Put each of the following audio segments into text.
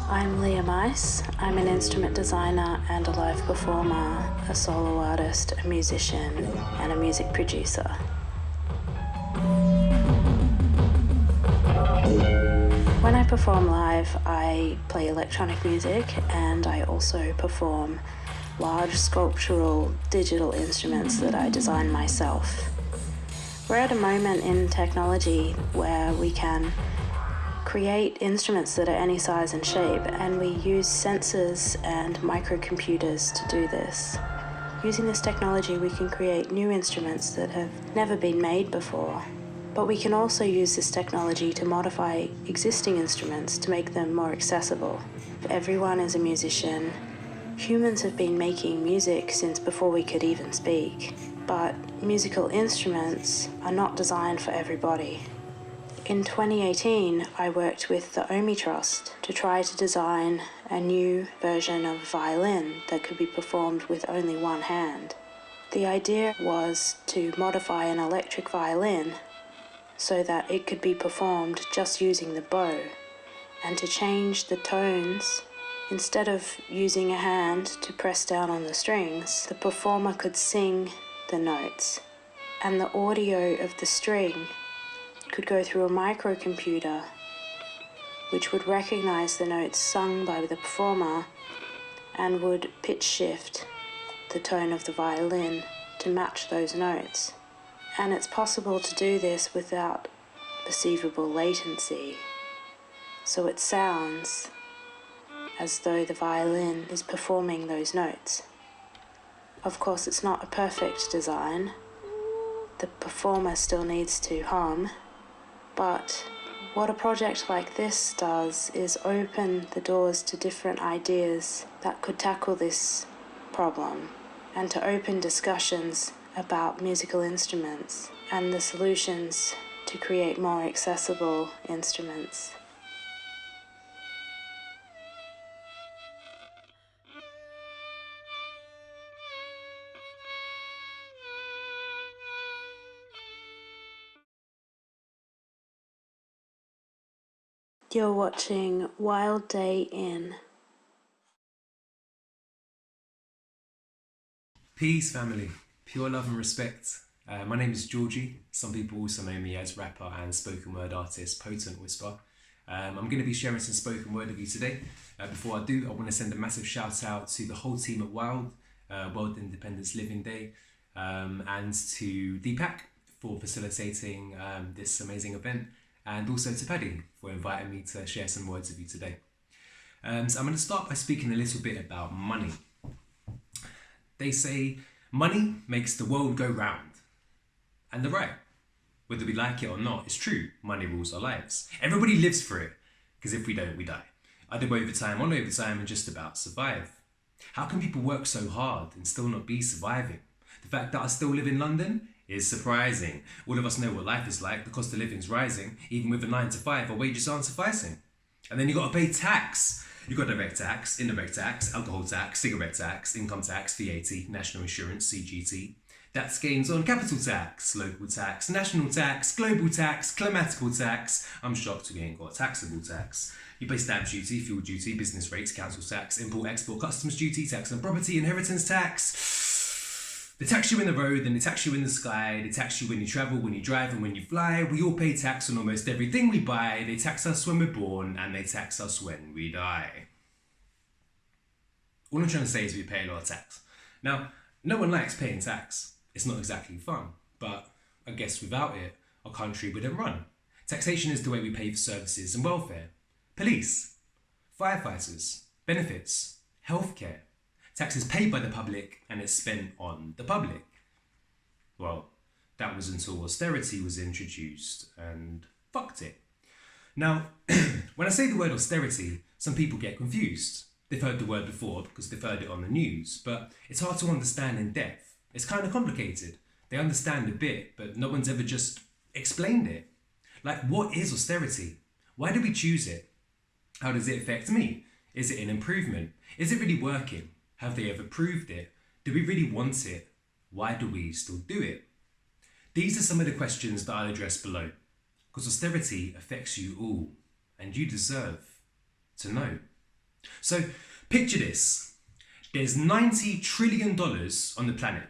I'm Leah Mice. I'm an instrument designer and a live performer, a solo artist, a musician, and a music producer. When I perform live, I play electronic music and I also perform large sculptural digital instruments that I design myself. We're at a moment in technology where we can create instruments that are any size and shape, and we use sensors and microcomputers to do this. Using this technology, we can create new instruments that have never been made before. But we can also use this technology to modify existing instruments to make them more accessible. Everyone is a musician. Humans have been making music since before we could even speak, but musical instruments are not designed for everybody. In 2018, I worked with the OMI Trust to try to design a new version of violin that could be performed with only one hand. The idea was to modify an electric violin so that it could be performed just using the bow, and to change the tones. Instead of using a hand to press down on the strings, the performer could sing the notes, and the audio of the string could go through a microcomputer which would recognize the notes sung by the performer and would pitch shift the tone of the violin to match those notes. And it's possible to do this without perceivable latency, so it sounds as though the violin is performing those notes. Of course, it's not a perfect design. The performer still needs to hum. But what a project like this does is open the doors to different ideas that could tackle this problem, and to open discussions about musical instruments and the solutions to create more accessible instruments. You're watching Wild Day In. Peace, family. Pure love and respect. My name is Georgie. Some people also know me as rapper and spoken word artist Potent Whisper. I'm going to be sharing some spoken word with you today. Before I do, I want to send a massive shout out to the whole team at Wild, World Independence Living Day, and to Deepak for facilitating this amazing event, and also to Paddy for inviting me to share some words with you today. So I'm going to start by speaking a little bit about money. They say money makes the world go round. And they're right. Whether we like it or not, it's true. Money rules our lives. Everybody lives for it, because if we don't, we die. I do overtime on overtime and just about survive. How can people work so hard and still not be surviving? The fact that I still live in London is surprising. All of us know what life is like. The cost of living's rising. Even with a 9 to 5, our wages aren't sufficing. And then you got to pay tax. You've got direct tax, indirect tax, alcohol tax, cigarette tax, income tax, VAT, national insurance, CGT. That's gains on capital tax, local tax, national tax, global tax, climatical tax. I'm shocked we ain't got taxable tax. You pay stamp duty, fuel duty, business rates, council tax, import, export, customs duty, tax on property, inheritance tax. They tax you in the road, then they tax you in the sky, they tax you when you travel, when you drive, and when you fly. We all pay tax on almost everything we buy. They tax us when we're born, and they tax us when we die. All I'm trying to say is we pay a lot of tax. Now, no one likes paying tax. It's not exactly fun, but I guess without it, our country wouldn't run. Taxation is the way we pay for services and welfare. Police, firefighters, benefits, healthcare. Tax is paid by the public and it's spent on the public. Well, that was until austerity was introduced and fucked it. Now, when I say the word austerity, some people get confused. They've heard the word before because they've heard it on the news, but it's hard to understand in depth. It's kind of complicated. They understand a bit, but no one's ever just explained it. Like, what is austerity? Why do we choose it? How does it affect me? Is it an improvement? Is it really working? Have they ever proved it? Do we really want it? Why do we still do it? These are some of the questions that I'll address below, because austerity affects you all, and you deserve to know. So picture this. There's $90 trillion on the planet.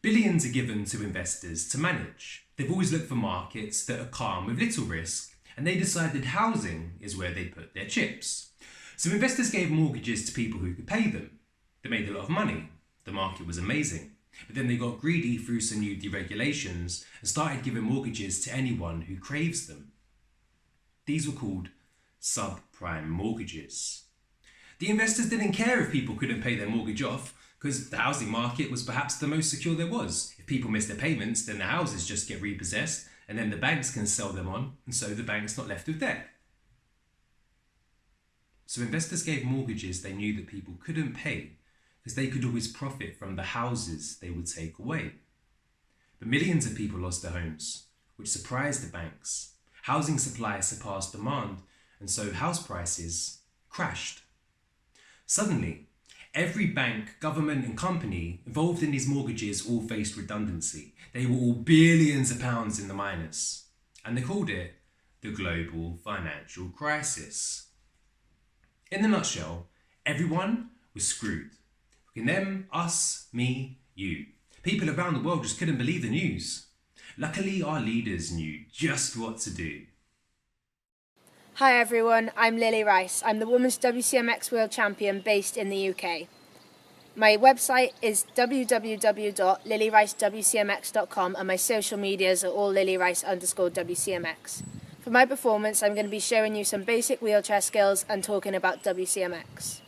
Billions are given to investors to manage. They've always looked for markets that are calm with little risk, and they decided housing is where they put their chips. So investors gave mortgages to people who could pay them. They made a lot of money. The market was amazing. But then they got greedy through some new deregulations and started giving mortgages to anyone who craves them. These were called subprime mortgages. The investors didn't care if people couldn't pay their mortgage off, because the housing market was perhaps the most secure there was. If people miss their payments, then the houses just get repossessed, and then the banks can sell them on, and so the bank's not left with debt. So investors gave mortgages they knew that people couldn't pay, because they could always profit from the houses they would take away. But millions of people lost their homes, which surprised the banks. Housing supply surpassed demand, and so house prices crashed. Suddenly, every bank, government and company involved in these mortgages all faced redundancy. They were all billions of pounds in the minus. And they called it the global financial crisis. In a nutshell, everyone was screwed. In them, us, me, you. People around the world just couldn't believe the news. Luckily, our leaders knew just what to do. Hi everyone, I'm Lily Rice. I'm the Women's WCMX World Champion based in the UK. My website is www.lilyricewcmx.com and my social medias are all lilyrice_WCMX. For my performance, I'm going to be showing you some basic wheelchair skills and talking about WCMX.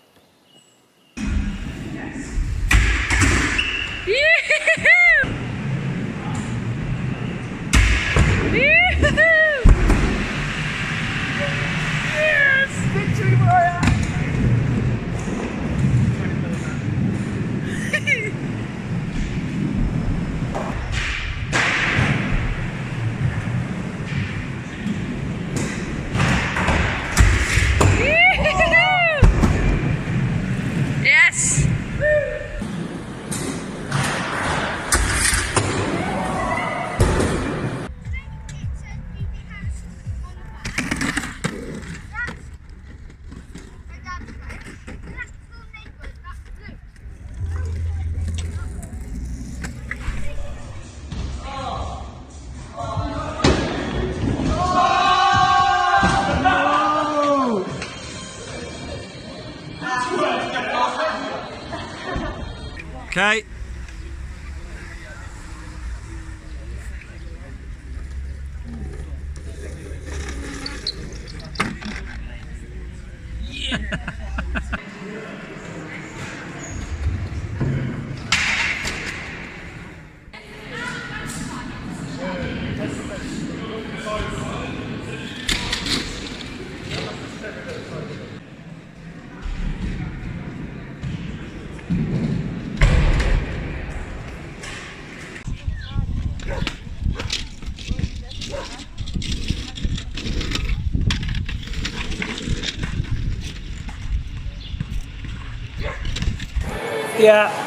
Okay. Yeah.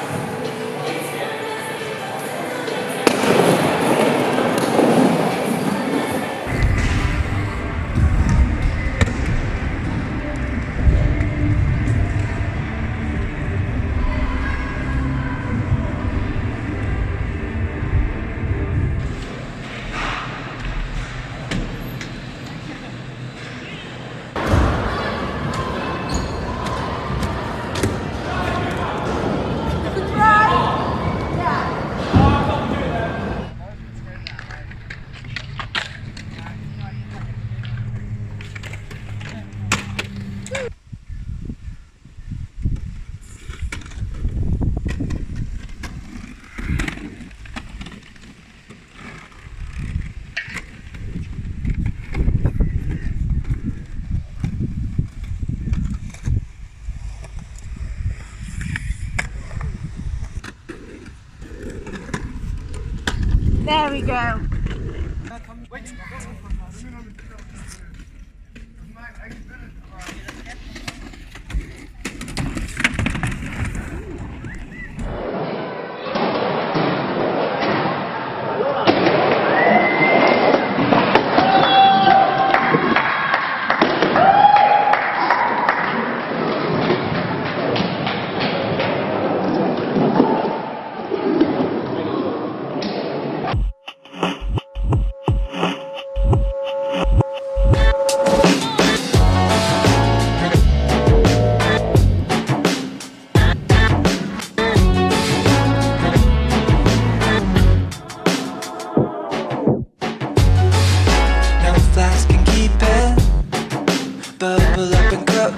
There we go.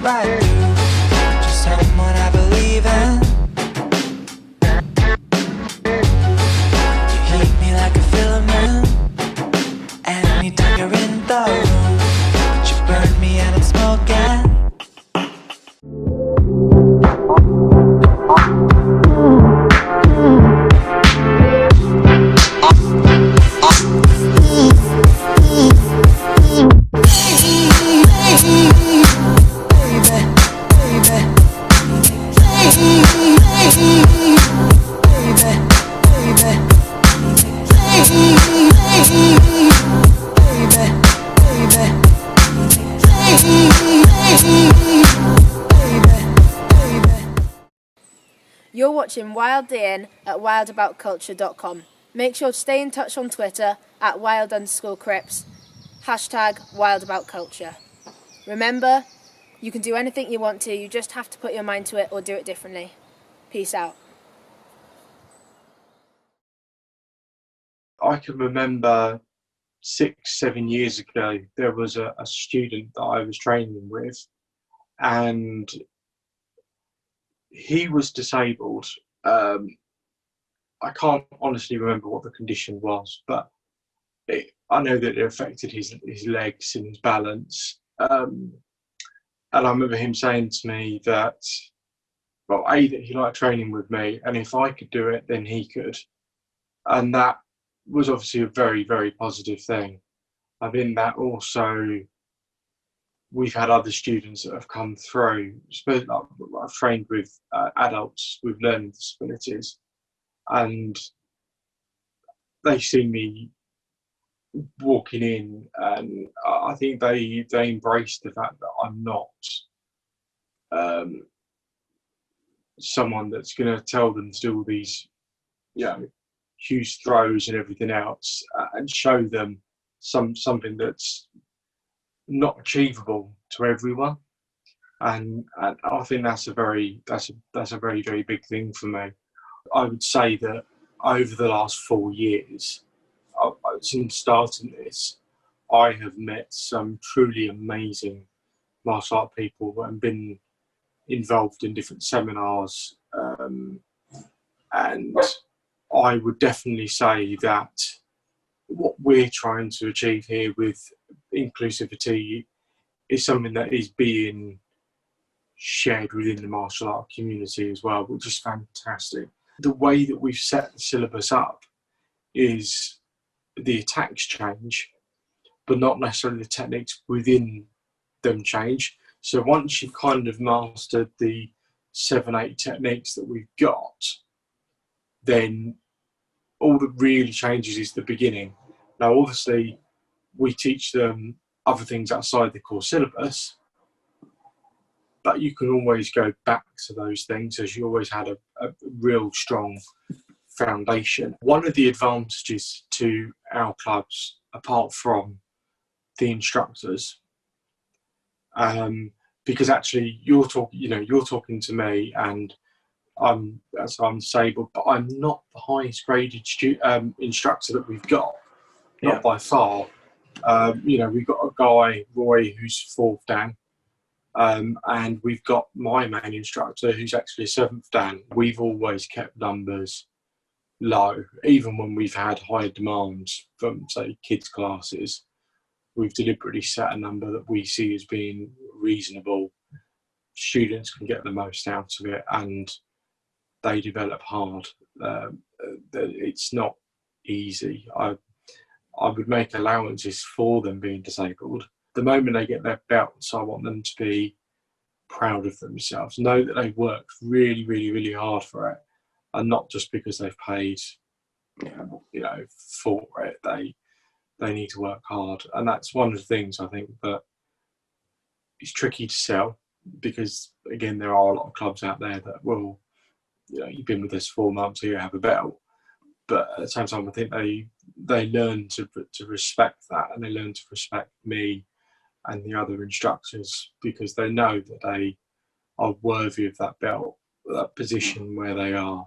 right. Just someone I believe in. You heat me like a filament. And anytime you're in the room, you burn me and I'm smoking. You're watching Wild DN at wildaboutculture.com. Make sure to stay in touch on Twitter at wild_crips, #wildaboutculture. Remember, you can do anything you want to, you just have to put your mind to it or do it differently. Peace out. I can remember 6-7 years ago, there was a student that I was training with, and he was disabled. I can't honestly remember what the condition was, but I know that it affected his legs and his balance. And I remember him saying to me that, well, that he liked training with me, and if I could do it, then he could. And that was obviously a very, very positive thing. I think that also we've had other students that have come through. I've trained with adults with learning disabilities, and they see me walking in, and I think they embrace the fact that I'm not someone that's going to tell them to do all these, huge throws and everything else, and show them something that's not achievable to everyone. And I think that's a very very big thing for me. I would say that over the last 4 years, since starting this, I have met some truly amazing martial art people and been involved in different seminars, and I would definitely say that what we're trying to achieve here with inclusivity is something that is being shared within the martial art community as well, which is fantastic. The way that we've set the syllabus up is the attacks change, but not necessarily the techniques within them change. So once you've kind of mastered the 7-8 techniques that we've got, then all that really changes is the beginning. Now, obviously, we teach them other things outside the core syllabus, but you can always go back to those things as you always had a real strong foundation. One of the advantages to our clubs, apart from the instructors, because actually you're talking to me, and I'm disabled, but I'm not the highest graded instructor that we've got, not by far. We've got a guy, Roy, who's 4th Dan, and we've got my main instructor, who's actually a 7th Dan. We've always kept numbers low, even when we've had high demands from, say, kids' classes. We've deliberately set a number that we see as being reasonable. Students can get the most out of it, and they develop hard. It's not easy. I would make allowances for them being disabled. The moment they get their belts, I want them to be proud of themselves, know that they've worked really, really, really hard for it, and not just because they've paid, for it. They need to work hard, and that's one of the things I think that is tricky to sell, because again, there are a lot of clubs out there that will, you've been with us 4 months, so you have a belt. But at the same time, I think they learn to respect that, and they learn to respect me and the other instructors, because they know that they are worthy of that belt, that position where they are.